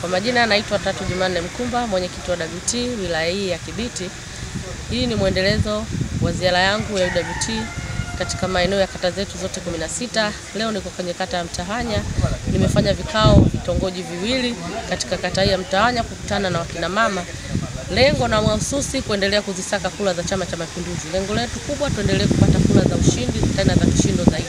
Kwa majina naitwa Tatu Jumanne Mkumba, mwenyekiti wa UWT wilaya hii ya Kibiti. Hii ni mwendelezo wa ziara yangu ya UWT katika maeneo ya kata zetu zote 16. Leo niko kwenye kata ya Mtahanya. Nimefanya vikao vitongoji viwili katika kata hii ya Mtahanya kukutana na wakina mama. Lengo na mahususi kuendelea kuzisaka kula za Chama cha Mapinduzi. Lengo letu kubwa tuendelee kupata kula za ushindi tena za kishindo zaidi.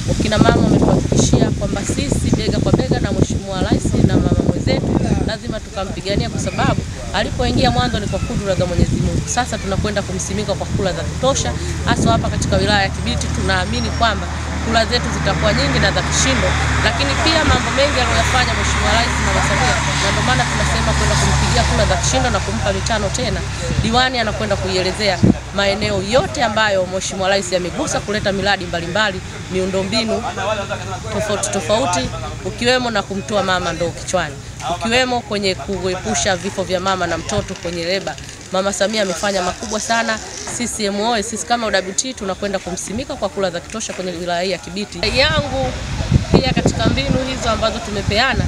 Wakina mama wametuhakikishia kwamba sisi bega kwa bega na Mheshimiwa Rais na mama mwenzetu lazima tukampigania, kwa sababu alipoingia mwanzo ni kwa kudura za Mwenyezi Mungu. Sasa tunakwenda kumsimika kwa kula za kutosha. Hasa hapa katika wilaya ya Kibiti tunaamini kwamba kula zetu zitakuwa nyingi na za kishindo, lakini pia mambo mengi aliyofanya Mheshimiwa Rais Mama Samia, na ndio maana tunasema kwenda kumpigia kula za kishindo na kumpa mitano tena. Diwani anakwenda kuielezea maeneo yote ambayo Mheshimiwa Rais amegusa kuleta miradi mbalimbali, miundombinu tofauti, ukiwemo na kumtoa mama ndoo kichwani, ukiwemo kwenye kuepusha vifo vya mama na mtoto kwenye leba. Mama Samia amefanya makubwa sana. Sisi kama UWT tunakwenda kumsimika kwa kula za kitosha kwenye wilaya hii ya Kibiti. Yangu pia katika mbinu hizo ambazo tumepeana,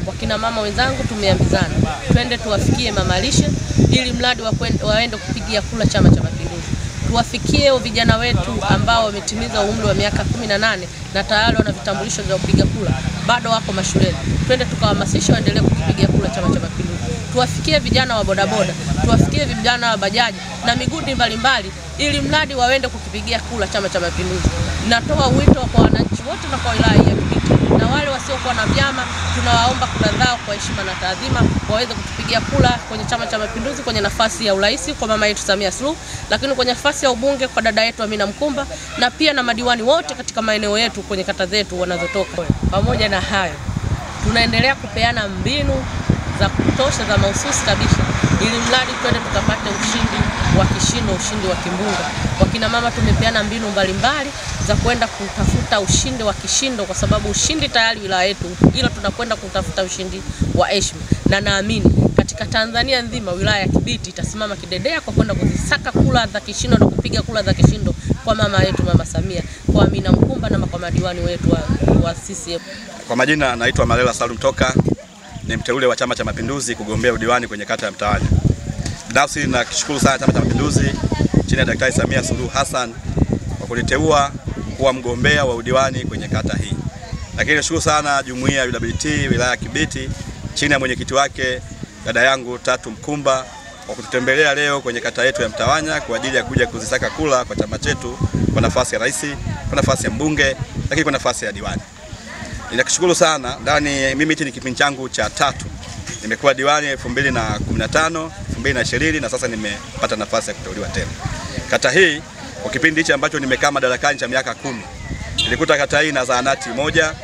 wakina mama wenzangu tumeambizana twende tuwafikie mama lishe ili mradi waende kupigia kula Chama cha Mapinduzi. Tuwafikie vijana wetu ambao wametimiza umri wa miaka 18 na tayari wana vitambulisho vya kupiga kula, bado wako mashuleni. Twende tukawahamasisha waendelee kupigia kula Chama cha Mapinduzi. Tuwafikie vijana wa bodaboda, tuwafikie vijana wa bajaji na migudi mbalimbali ili mradi waende kukipigia kula Chama cha Mapinduzi. Natoa wito kwa wananchi wote na kwa wilaya ya Kibiti na wale wasiokuwa na vyama, tunawaomba kula zao kwa heshima na taadhima waweze kutupigia kula kwenye Chama cha Mapinduzi kwenye nafasi ya urais kwa mama yetu Samia Suluhu, lakini kwenye nafasi ya ubunge kwa dada yetu Amina Mkumba, na pia na madiwani wote katika maeneo yetu kwenye kata zetu wanazotoka. Pamoja na hayo, tunaendelea kupeana mbinu za kutosha za mahususi kabisa ili mradi twende tukapate ushindi wa kishindo, ushindi wa kimbunga. Wakina mama tumepeana mbinu mbalimbali za kwenda kutafuta ushindi wa kishindo, kwa sababu ushindi tayari wilaya yetu, ila tunakwenda kutafuta ushindi wa heshima, na naamini katika Tanzania nzima wilaya ya Kibiti itasimama kidedea kwa kwenda kuzisaka kula za kishindo na kupiga kula za kishindo kwa mama yetu Mama Samia, kwa Amina Mkumba na kwa madiwani wetu wa CCM. Kwa majina naitwa Malela Salum Toka, ni mteule wa Chama cha Mapinduzi kugombea udiwani kwenye kata ya Mtahanya. Binafsi nakishukuru sana Chama cha Mapinduzi chini ya Daktari Samia Suluhu Hassan kwa kuniteua kuwa mgombea wa udiwani kwenye kata hii. Lakini nashukuru sana jumuiya ya UWT wilaya ya Kibiti chini ya mwenyekiti wake dada yangu Tatu Mkumba kwa kututembelea leo kwenye kata yetu ya Mtahanya kwa ajili ya kuja kuzisaka kula kwa chama chetu kwa nafasi ya rais, kwa nafasi ya mbunge, lakini kwa nafasi ya diwani. Ninakushukuru sana. Mimi hiki ni kipindi changu cha 3. Nimekuwa diwani 2015, 2020 na sasa nimepata nafasi ya kuteuliwa tena. Kata hii kwa kipindi hichi ambacho nimekaa madarakani cha miaka 10, nilikuta kata hii na zahanati moja,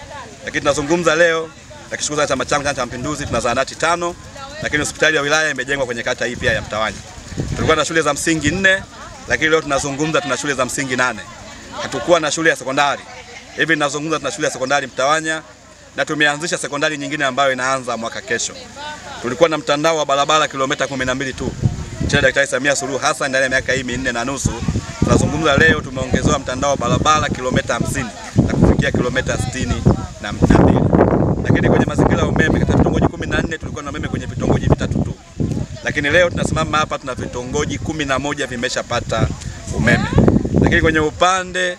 lakini tunazungumza leo nakishukuru sana Chama changu cha Mapinduzi tuna zahanati 5, lakini hospitali ya wilaya imejengwa kwenye kata hii pia ya Mtahanya. Tulikuwa na shule za msingi 4, lakini leo tunazungumza tuna shule za msingi 8. Hatukuwa na shule ya sekondari. Hivi ninazungumza tuna shule ya sekondari Mtahanya na tumeanzisha sekondari nyingine ambayo inaanza mwaka kesho. Tulikuwa na mtandao wa barabara kilomita 12 tu. Chini ya Daktari Samia Suluhu Hassan ndani ya miaka hii 4 na nusu, tunazungumza leo tumeongezewa mtandao wa barabara kilomita 50 na kufikia kilomita 62. Lakini kwenye mazingira ya umeme katika vitongoji 14 tulikuwa na umeme kwenye vitongoji 3 tu. Lakini leo tunasimama hapa tuna vitongoji 11 vimeshapata umeme. Lakini kwenye upande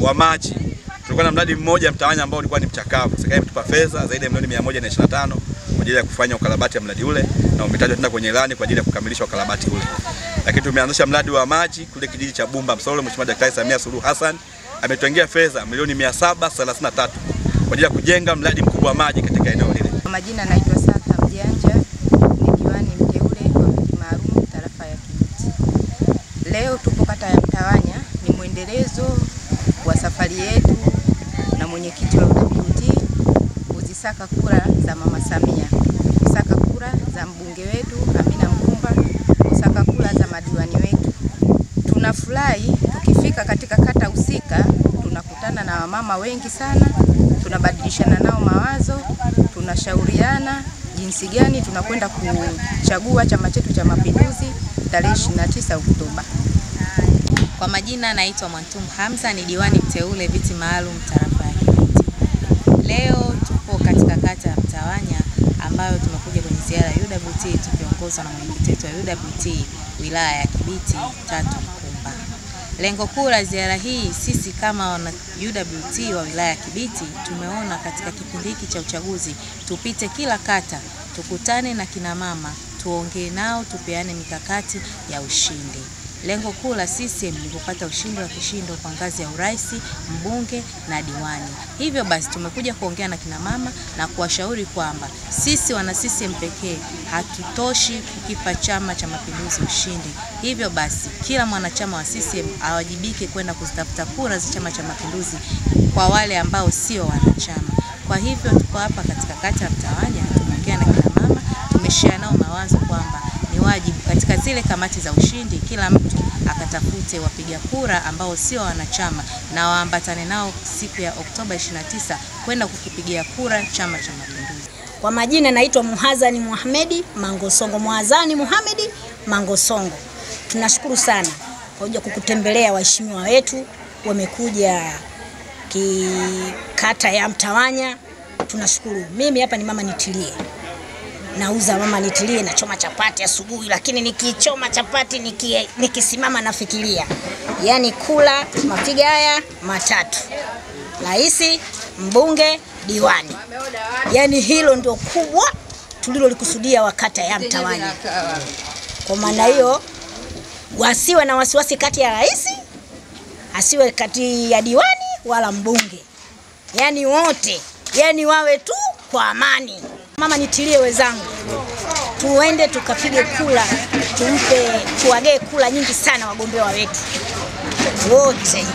wa maji tulikuwa na mradi mmoja Mtahanya ambao ulikuwa ni mchakavu. Serikali imetupa fedha zaidi ya milioni 125 kwa ajili ya kufanya ukarabati wa mradi ule na umetajwa tena kwenye ilani kwa ajili ya kukamilisha ukarabati ule. Lakini tumeanzisha mradi wa maji kule kijiji cha Bumba Msolo. Mheshimiwa Daktari Samia Suluhu Hassan ametuangia fedha milioni 733 kwa ajili ya kujenga mradi mkubwa wa maji katika eneo lile. Kwa majina naitwa Sata Mjanja, ni diwani mteule kwa viti maalum tarafa ya Kibiti. Leo tupo kata ya Mtahanya, ni mwendelezo wa safari yetu na mwenyekiti wa UWT kuzisaka kura za Mama Samia, kusaka kura za mbunge wetu Amina Mkumba, kusaka kura za madiwani wetu. Tunafurahi tukifika katika kata husika tunakutana na wamama wengi sana, tunabadilishana nao mawazo, tunashauriana jinsi gani tunakwenda kuchagua chama chetu cha Mapinduzi tarehe 29 Oktoba. Kwa majina naitwa Mwantum Hamza, ni diwani mteule viti maalum tarafa ya Kibiti. Leo tupo katika kata ya Mtahanya ambayo tumekuja kwenye ziara ya UWT tukiongozwa na mwenyekiti wetu wa UWT wilaya ya Kibiti Tatu Mkumba. Lengo kuu la ziara hii, sisi kama wana UWT wa wilaya ya Kibiti tumeona katika kipindi hiki cha uchaguzi tupite kila kata, tukutane na kina mama, tuongee nao, tupeane mikakati ya ushindi. Lengo kuu la CCM ni kupata ushindi wa kishindo kwa ngazi ya urais, mbunge na diwani. Hivyo basi tumekuja kuongea na kina mama na kuwashauri kwamba sisi wana CCM pekee hatutoshi kukipa Chama cha Mapinduzi ushindi. Hivyo basi kila mwanachama wa CCM awajibike kwenda kuzitafuta kura za Chama cha Mapinduzi kwa wale ambao sio wanachama. Kwa hivyo tuko hapa katika kata ya Mtawanya, tumeongea na kina mama, tumeshare nao mawazo kwamba ni wajibu katika zile kamati za ushindi kila mtu akatafute wapiga kura ambao sio wanachama na waambatane nao siku ya Oktoba 29 kwenda kukipigia kura Chama cha Mapinduzi. Kwa majina naitwa Muhazani Muhamedi Mangosongo, Muhazani Muhamedi Mangosongo. Tunashukuru sana kwa kuja kukutembelea, waheshimiwa wetu wamekuja kata ya Mtawanya. Tunashukuru. Mimi hapa ni mama nitilie. Nauza mama nitilie na choma chapati asubuhi, lakini nikichoma chapati nikisimama nafikiria. Yaani kula mapiga haya matatu. Rais, mbunge, diwani. Yaani hilo ndio kubwa tulilolikusudia wakati ya Mtawanya. Kwa maana hiyo wasiwe na wasiwasi kati ya rais, asiwe kati ya diwani wala mbunge. Yaani wote, yaani wawe tu kwa amani. Mama nitilie wenzangu, tuende tukapige kula, tuwagee kula nyingi sana wagombea wetu wote.